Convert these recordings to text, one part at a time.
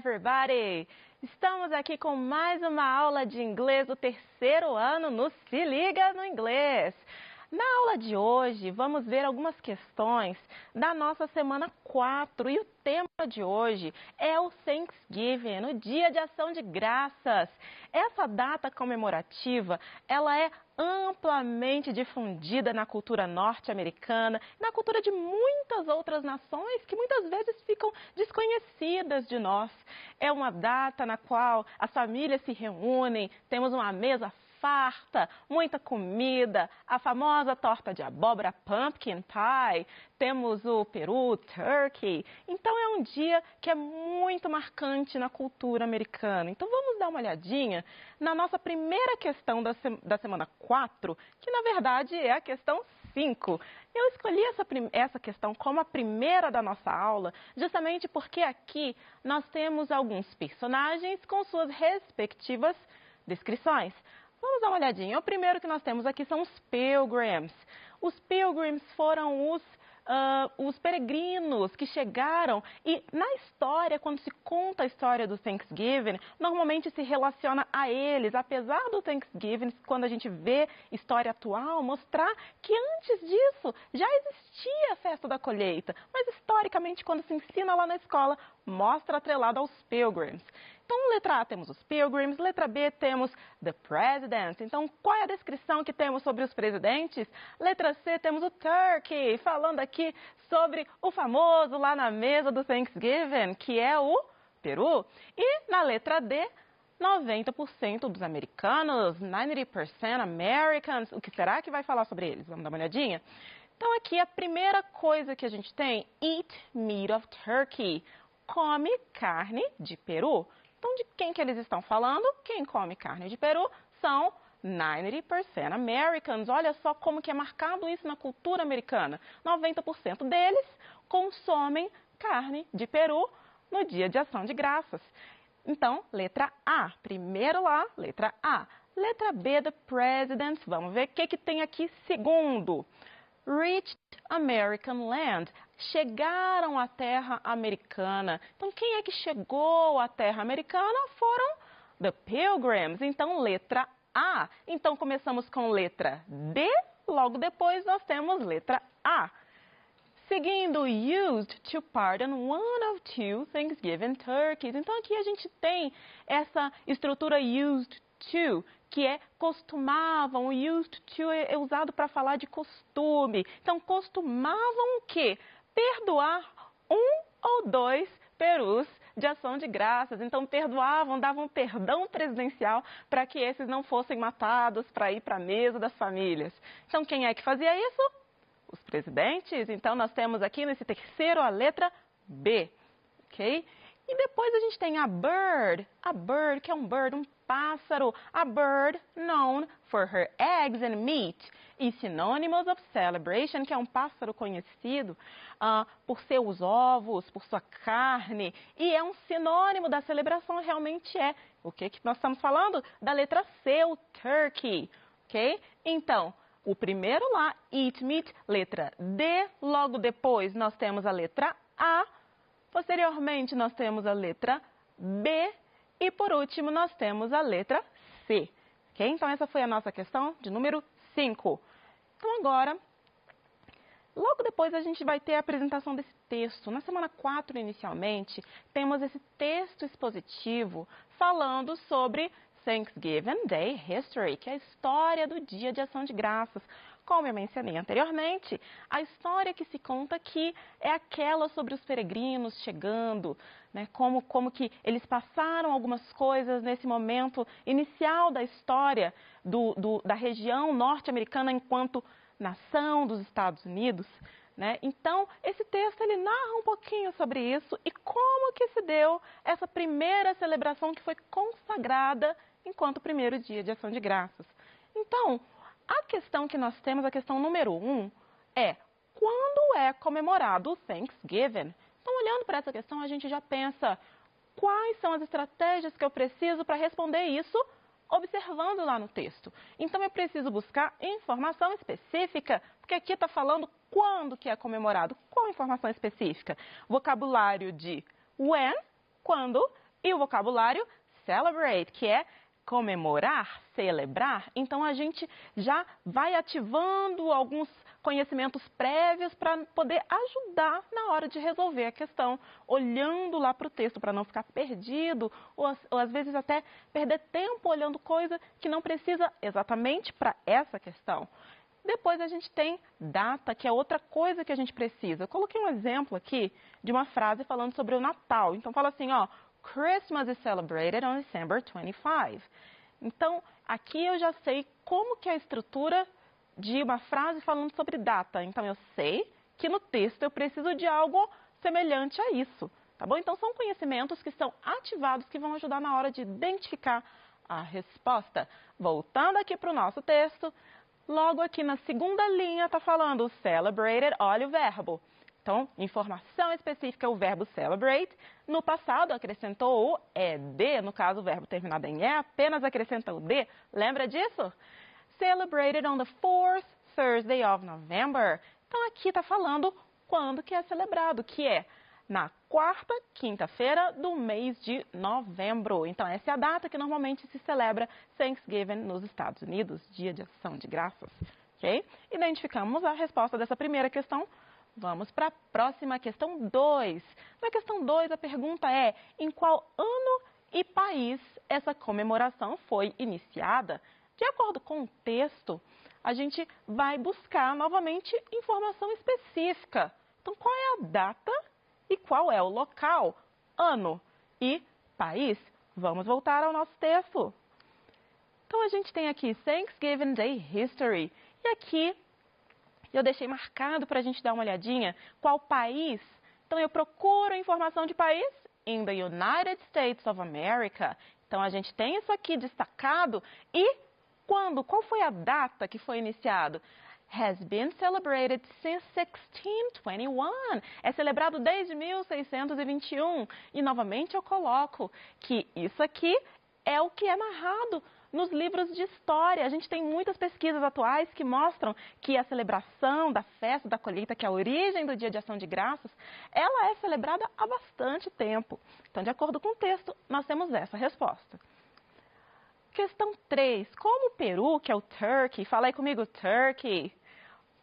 everybody! Estamos aqui com mais uma aula de inglês do terceiro ano no Se Liga no Inglês. Na aula de hoje, vamos ver algumas questões da nossa semana 4 e o tema de hoje é o Thanksgiving, o Dia de Ação de Graças. Essa data comemorativa, ela é amplamente difundida na cultura norte-americana, na cultura de muitas outras nações que muitas vezes ficam desconhecidas de nós. É uma data na qual as famílias se reúnem, temos uma mesa farta, muita comida, a famosa torta de abóbora pumpkin pie, temos o peru, turkey. Então é um dia que é muito marcante na cultura americana. Então vamos dar uma olhadinha na nossa primeira questão da semana 4, que na verdade é a questão 5. Eu escolhi essa questão como a primeira da nossa aula, justamente porque aqui nós temos alguns personagens com suas respectivas descrições. Vamos dar uma olhadinha. O primeiro que nós temos aqui são os Pilgrims. Os Pilgrims foram os peregrinos que chegaram e na história, quando se conta a história do Thanksgiving, normalmente se relaciona a eles, apesar do Thanksgiving, quando a gente vê história atual, mostrar que antes disso já existia a festa da colheita, mas historicamente, quando se ensina lá na escola, mostra atrelado aos Pilgrims. Então, letra A temos os Pilgrims, letra B temos the Presidents. Então, qual é a descrição que temos sobre os presidentes? Letra C temos o Turkey, falando aqui sobre o famoso lá na mesa do Thanksgiving, que é o peru. E na letra D, 90% dos americanos, 90% Americans, o que será que vai falar sobre eles? Vamos dar uma olhadinha? Então, aqui a primeira coisa que a gente tem, eat meat of turkey, come carne de peru. Então, de quem que eles estão falando? Quem come carne de peru são 90% Americans. Olha só como que é marcado isso na cultura americana. 90% deles consomem carne de peru no Dia de Ação de Graças. Então, letra A. Primeiro lá, letra A. Letra B, the presidents. Vamos ver o que tem aqui segundo. Reached American land. Chegaram à terra americana. Então, quem é que chegou à terra americana? Foram the Pilgrims. Então, letra A. Então, começamos com letra D. Logo depois, nós temos letra A. Seguindo, used to pardon one of two Thanksgiving turkeys. Então, aqui a gente tem essa estrutura used to, que é costumavam. O used to é usado para falar de costume. Então, costumavam o quê? Perdoar um ou dois perus de ação de graças. Então, perdoavam, davam perdão presidencial para que esses não fossem matados para ir para a mesa das famílias. Então, quem é que fazia isso? Os presidentes. Então, nós temos aqui nesse terceiro a letra B, ok? E depois a gente tem a bird, que é um bird, um pássaro. A bird known for her eggs and meat. E synonymous of celebration, que é um pássaro conhecido por seus ovos, por sua carne. E é um sinônimo da celebração, realmente é. O que nós estamos falando? Da letra C, o turkey, ok? Então, o primeiro lá, eat meat, letra D. Logo depois nós temos a letra A. Posteriormente nós temos a letra B. E por último nós temos a letra C. Ok? Então essa foi a nossa questão de número 5. Então agora, logo depois a gente vai ter a apresentação desse texto. Na semana 4 inicialmente, temos esse texto expositivo falando sobre Thanksgiving Day History, que é a história do Dia de Ação de Graças. Como eu mencionei anteriormente, a história que se conta aqui é aquela sobre os peregrinos chegando, né? Como que eles passaram algumas coisas nesse momento inicial da história da região norte-americana enquanto nação dos Estados Unidos, né? Então, esse texto ele narra um pouquinho sobre isso e como que se deu essa primeira celebração que foi consagrada enquanto primeiro dia de ação de graças. Então, a questão que nós temos, a questão número 1, é quando é comemorado o Thanksgiving? Então, olhando para essa questão, a gente já pensa quais são as estratégias que eu preciso para responder isso observando lá no texto. Então, eu preciso buscar informação específica, porque aqui está falando quando que é comemorado. Qual informação específica? Vocabulário de when, quando, E o vocabulário celebrate, que é comemorar, celebrar. Então, a gente já vai ativando alguns conhecimentos prévios para poder ajudar na hora de resolver a questão, olhando lá para o texto para não ficar perdido ou às vezes até perder tempo olhando coisa que não precisa exatamente para essa questão. Depois a gente tem data, que é outra coisa que a gente precisa. Eu coloquei um exemplo aqui de uma frase falando sobre o Natal. Então, fala assim, ó, Christmas is celebrated on December 25. Então, aqui eu já sei como que é a estrutura de uma frase falando sobre data. Então, eu sei que no texto eu preciso de algo semelhante a isso, tá bom? Então, são conhecimentos que são ativados que vão ajudar na hora de identificar a resposta. Voltando aqui para o nosso texto, logo aqui na segunda linha está falando celebrated, olha o verbo. Então, informação específica, o verbo celebrate. No passado, acrescentou o ED, no caso, o verbo terminado em E, apenas acrescenta o D. Lembra disso? Celebrated on the fourth Thursday of November. Então, aqui está falando quando que é celebrado, que é na quarta quinta-feira do mês de novembro. Então, essa é a data que normalmente se celebra Thanksgiving nos Estados Unidos, Dia de Ação de Graças. Ok? Identificamos a resposta dessa primeira questão. Vamos para a próxima questão 2. Na questão 2, a pergunta é: em qual ano e país essa comemoração foi iniciada? De acordo com o texto, a gente vai buscar novamente informação específica. Então, qual é a data e qual é o local, ano e país? Vamos voltar ao nosso texto. Então, a gente tem aqui Thanksgiving Day History. E aqui eu deixei marcado para a gente dar uma olhadinha qual país. Então, eu procuro informação de país in the United States of America. Então, a gente tem isso aqui destacado. E quando? Qual foi a data que foi iniciado? Has been celebrated since 1621. É celebrado desde 1621. E, novamente, eu coloco que isso aqui é o que é narrado nos livros de história. A gente tem muitas pesquisas atuais que mostram que a celebração da festa da colheita, que é a origem do Dia de Ação de Graças, ela é celebrada há bastante tempo. Então, de acordo com o texto, nós temos essa resposta. Questão 3. Como o peru, que é o turkey, fala aí comigo, turkey.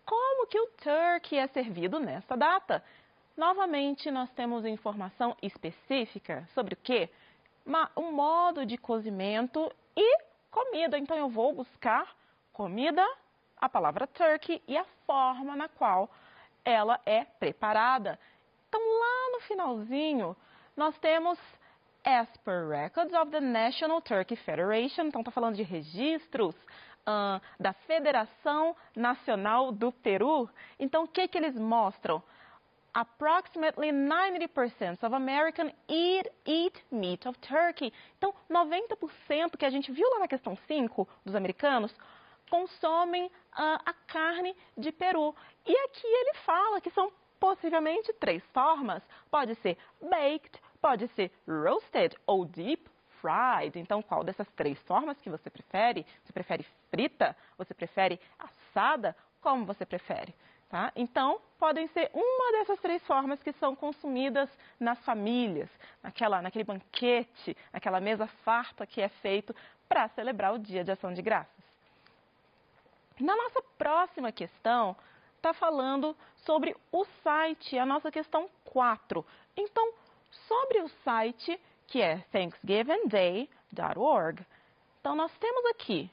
Como que o turkey é servido nessa data? Novamente, nós temos informação específica sobre o quê? Um modo de cozimento e comida. Então, eu vou buscar comida, a palavra turkey e a forma na qual ela é preparada. Então, lá no finalzinho, nós temos as per records of the National Turkey Federation. Então, está falando de registros da Federação Nacional do Peru. Então, o que eles mostram? Approximately 90% of Americans eat meat of turkey. Então, 90% que a gente viu lá na questão 5 dos americanos consomem a carne de peru. E aqui ele fala que são possivelmente 3 formas. Pode ser baked, pode ser roasted ou deep fried. Então, qual dessas 3 formas que você prefere? Você prefere frita? Você prefere assada? Como você prefere? Tá? Então, podem ser uma dessas 3 formas que são consumidas nas famílias, naquele banquete, naquela mesa farta que é feito para celebrar o Dia de Ação de Graças. Na nossa próxima questão, está falando sobre o site, a nossa questão 4. Então, sobre o site, que é thanksgivingday.org, então nós temos aqui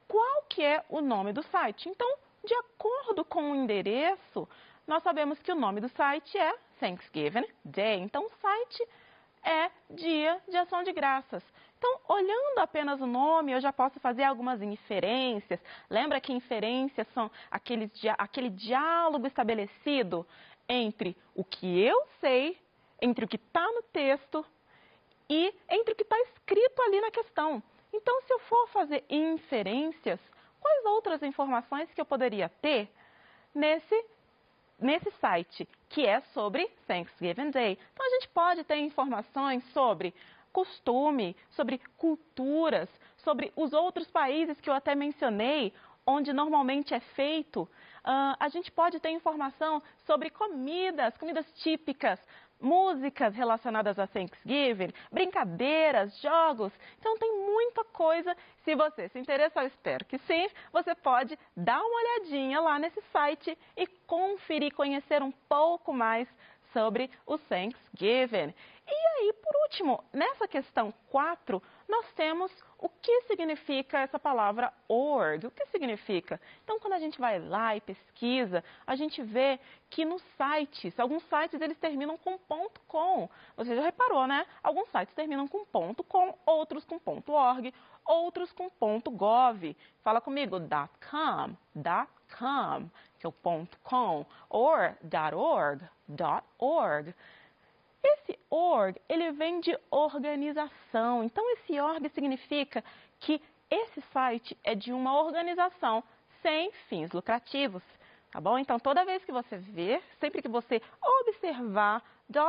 qual que é o nome do site. Então, de acordo com o endereço, nós sabemos que o nome do site é Thanksgiving Day. Então, o site é Dia de Ação de Graças. Então, olhando apenas o nome, eu já posso fazer algumas inferências. Lembra que inferências são aquele diálogo estabelecido entre o que eu sei, entre o que está no texto e entre o que está escrito ali na questão. Então, se eu for fazer inferências, quais outras informações que eu poderia ter nesse site, que é sobre Thanksgiving Day? Então, a gente pode ter informações sobre costume, sobre culturas, sobre os outros países que eu até mencionei, onde normalmente é feito, a gente pode ter informação sobre comidas típicas, músicas relacionadas a Thanksgiving, brincadeiras, jogos. Então tem muita coisa. Se você se interessar, eu espero que sim, você pode dar uma olhadinha lá nesse site e conferir, conhecer um pouco mais sobre o Thanksgiving. E aí, por último, nessa questão 4, nós temos o que significa essa palavra org. O que significa? Então, quando a gente vai lá e pesquisa, a gente vê que nos sites, alguns sites eles terminam com .com. Você já reparou, né? Alguns sites terminam com .com, outros com .org, outros com .gov. Fala comigo, .com, que é o .com, or .org, .org. Esse org, ele vem de organização. Então, esse org significa que esse site é de uma organização sem fins lucrativos, tá bom? Então, toda vez que você ver, sempre que você observar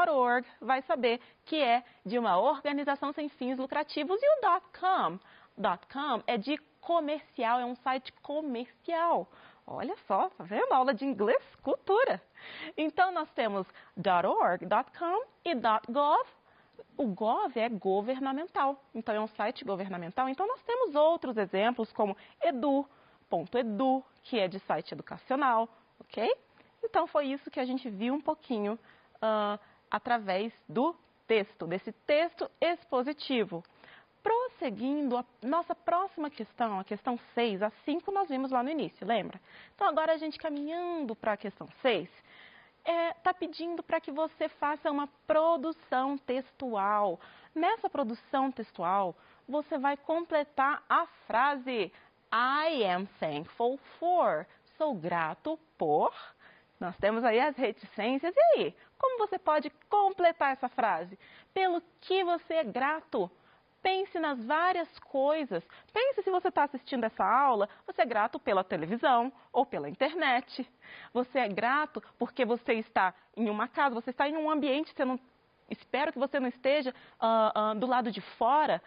.org, vai saber que é de uma organização sem fins lucrativos. E o .com é de comercial, é um site comercial. Olha só, tá vendo? Aula de inglês, cultura. Então, nós temos .org, .com e .gov. O gov é governamental, então é um site governamental. Então, nós temos outros exemplos como edu.edu, que é de site educacional, ok? Então, foi isso que a gente viu um pouquinho através do texto, desse texto expositivo. Prosseguindo, a nossa próxima questão, a questão 6, a 5 nós vimos lá no início, lembra? Então, agora a gente caminhando para a questão 6, está pedindo para que você faça uma produção textual. Nessa produção textual, você vai completar a frase I am thankful for. Sou grato por. Nós temos aí as reticências. E aí, como você pode completar essa frase? Pelo que você é grato? Pense nas várias coisas. Pense se você está assistindo essa aula, você é grato pela televisão ou pela internet. Você é grato porque você está em uma casa, você está em um ambiente, espero que você não esteja do lado de fora,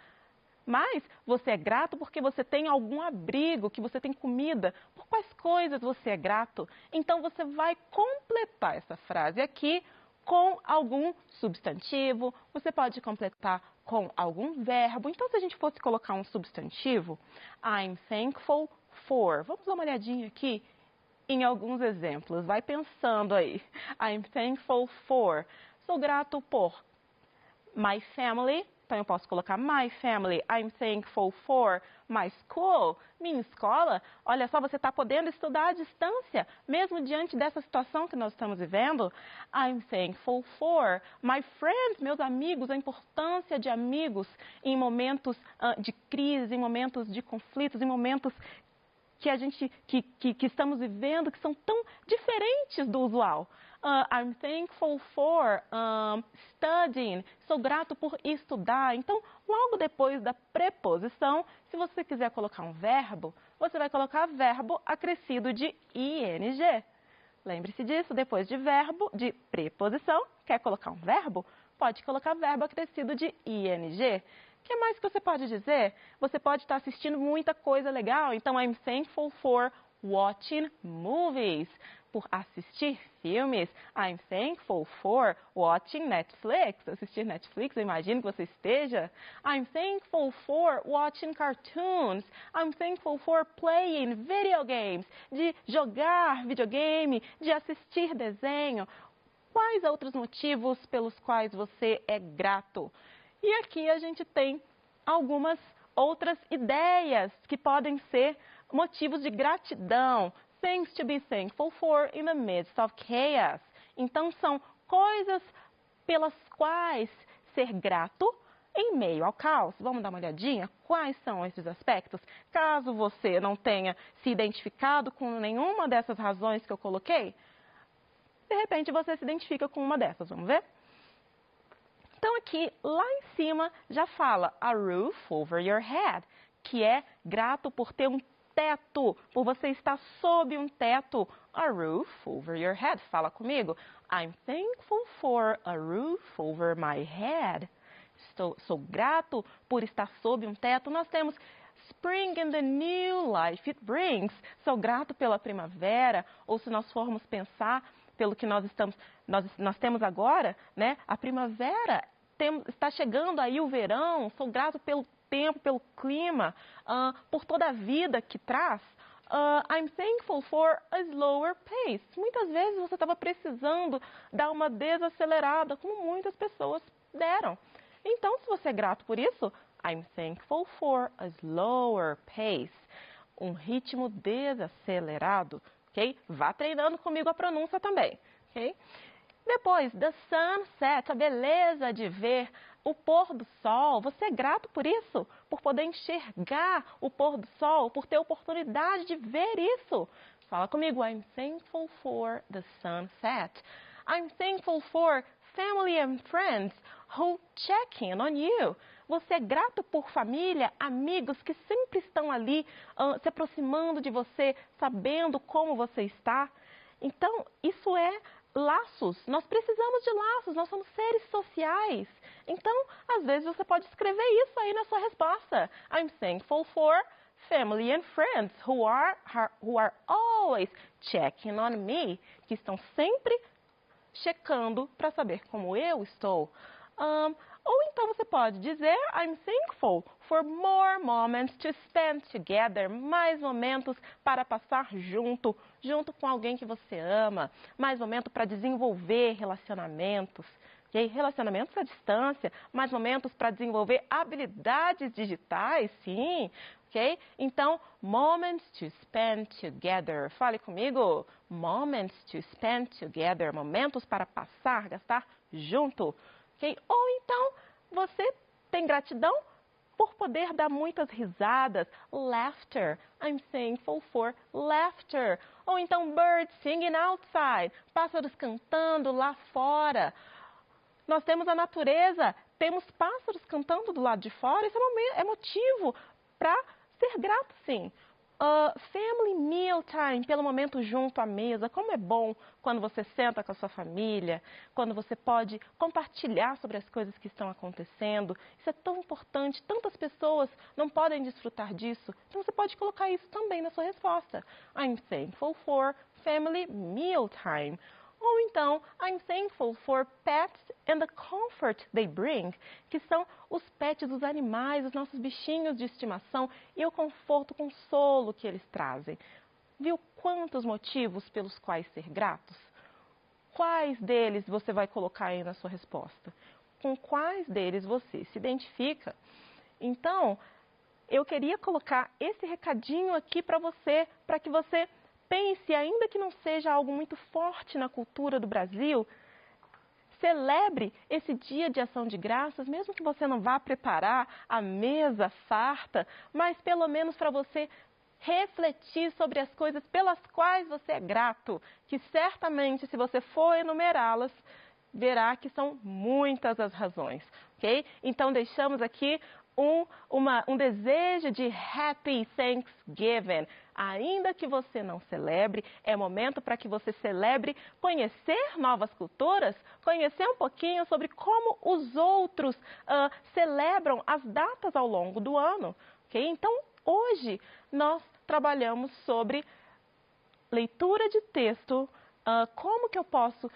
mas você é grato porque você tem algum abrigo, que você tem comida. Por quais coisas você é grato? Então você vai completar essa frase aqui com algum substantivo, você pode completar com algum verbo. Então, se a gente fosse colocar um substantivo, I'm thankful for. Vamos dar uma olhadinha aqui em alguns exemplos. Vai pensando aí. I'm thankful for. Sou grato por my family. Então, eu posso colocar my family. I'm thankful for my school. Minha escola. Olha só, você está podendo estudar à distância, mesmo diante dessa situação que nós estamos vivendo. I'm thankful for my friends, meus amigos, a importância de amigos em momentos de crise, em momentos de conflitos, em momentos que que estamos vivendo, que são tão diferentes do usual. I'm thankful for studying. Sou grato por estudar. Então, logo depois da preposição, se você quiser colocar um verbo, você vai colocar verbo acrescido de ing. Lembre-se disso, depois de verbo, de preposição, quer colocar um verbo? Pode colocar verbo acrescido de ing. O que mais que você pode dizer? Você pode estar assistindo muita coisa legal, então I'm thankful for watching movies. Por assistir filmes. I'm thankful for watching Netflix. Assistir Netflix, eu imagino que você esteja. I'm thankful for watching cartoons. I'm thankful for playing video games. De jogar videogame, de assistir desenho. Quais outros motivos pelos quais você é grato? E aqui a gente tem algumas outras ideias que podem ser motivos de gratidão. Things to be thankful for in the midst of chaos. Então, são coisas pelas quais ser grato em meio ao caos. Vamos dar uma olhadinha? Quais são esses aspectos? Caso você não tenha se identificado com nenhuma dessas razões que eu coloquei, de repente você se identifica com uma dessas. Vamos ver? Então, aqui, lá em cima, já fala a roof over your head, que é grato por ter um teto, por você estar sob um teto. A roof over your head. Fala comigo. I'm thankful for a roof over my head. Sou grato por estar sob um teto. Nós temos spring and the new life it brings. Sou grato pela primavera, ou se nós formos pensar pelo que nós temos agora, né? A primavera está chegando aí o verão, sou grato pelo tempo, pelo clima, por toda a vida que traz. I'm thankful for a slower pace. Muitas vezes você estava precisando dar uma desacelerada, como muitas pessoas deram. Então, se você é grato por isso, I'm thankful for a slower pace. Um ritmo desacelerado, ok? Vá treinando comigo a pronúncia também, ok? Depois, the sunset, a beleza de ver o pôr do sol. Você é grato por isso? Por poder enxergar o pôr do sol, por ter a oportunidade de ver isso? Fala comigo, I'm thankful for the sunset. I'm thankful for family and friends who check in on you. Você é grato por família, amigos que sempre estão ali se aproximando de você, sabendo como você está? Então, isso é laços. Nós precisamos de laços, nós somos seres sociais. Então, às vezes você pode escrever isso aí na sua resposta. I'm thankful for family and friends who are always checking on me, que estão sempre checando para saber como eu estou. Ou então você pode dizer, I'm thankful for more moments to spend together. Mais momentos para passar junto com alguém que você ama. Mais momentos para desenvolver relacionamentos. Okay? Relacionamentos à distância. Mais momentos para desenvolver habilidades digitais, sim. Okay? Então, moments to spend together. Fale comigo. Moments to spend together. Momentos para passar, gastar junto. Okay? Ou então, você tem gratidão por poder dar muitas risadas. Laughter. I'm thankful for laughter. Ou então, birds singing outside. Pássaros cantando lá fora. Nós temos a natureza, temos pássaros cantando do lado de fora. Isso é motivo para ser grato, sim. Family meal time, pelo momento junto à mesa. Como é bom quando você senta com a sua família, quando você pode compartilhar sobre as coisas que estão acontecendo. Isso é tão importante, tantas pessoas não podem desfrutar disso. Então você pode colocar isso também na sua resposta. I'm thankful for family meal time. Ou então, I'm thankful for pets and the comfort they bring, que são os pets, os animais, os nossos bichinhos de estimação e o conforto, o consolo que eles trazem. Viu quantos motivos pelos quais ser gratos? Quais deles você vai colocar aí na sua resposta? Com quais deles você se identifica? Então, eu queria colocar esse recadinho aqui para que você pense, ainda que não seja algo muito forte na cultura do Brasil, celebre esse dia de ação de graças, mesmo que você não vá preparar a mesa farta, mas pelo menos para você refletir sobre as coisas pelas quais você é grato, que certamente, se você for enumerá-las, verá que são muitas as razões, ok? Então, deixamos aqui um desejo de Happy Thanksgiving. Ainda que você não celebre, é momento para que você celebre conhecer novas culturas, conhecer um pouquinho sobre como os outros celebram as datas ao longo do ano. Okay? Então, hoje nós trabalhamos sobre leitura de texto, como que eu posso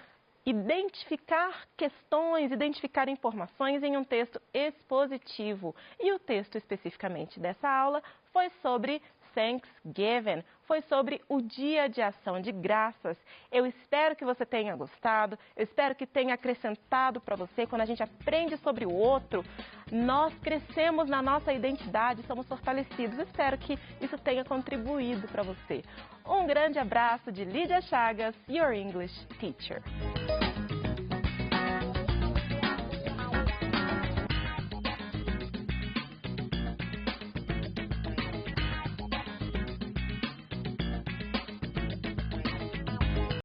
identificar questões, identificar informações em um texto expositivo. E o texto especificamente dessa aula foi sobre Thanksgiving, foi sobre o Dia de Ação de Graças. Eu espero que você tenha gostado, eu espero que tenha acrescentado para você. Quando a gente aprende sobre o outro, nós crescemos na nossa identidade, somos fortalecidos. Eu espero que isso tenha contribuído para você. Um grande abraço de Lídia Chagas, Your English Teacher.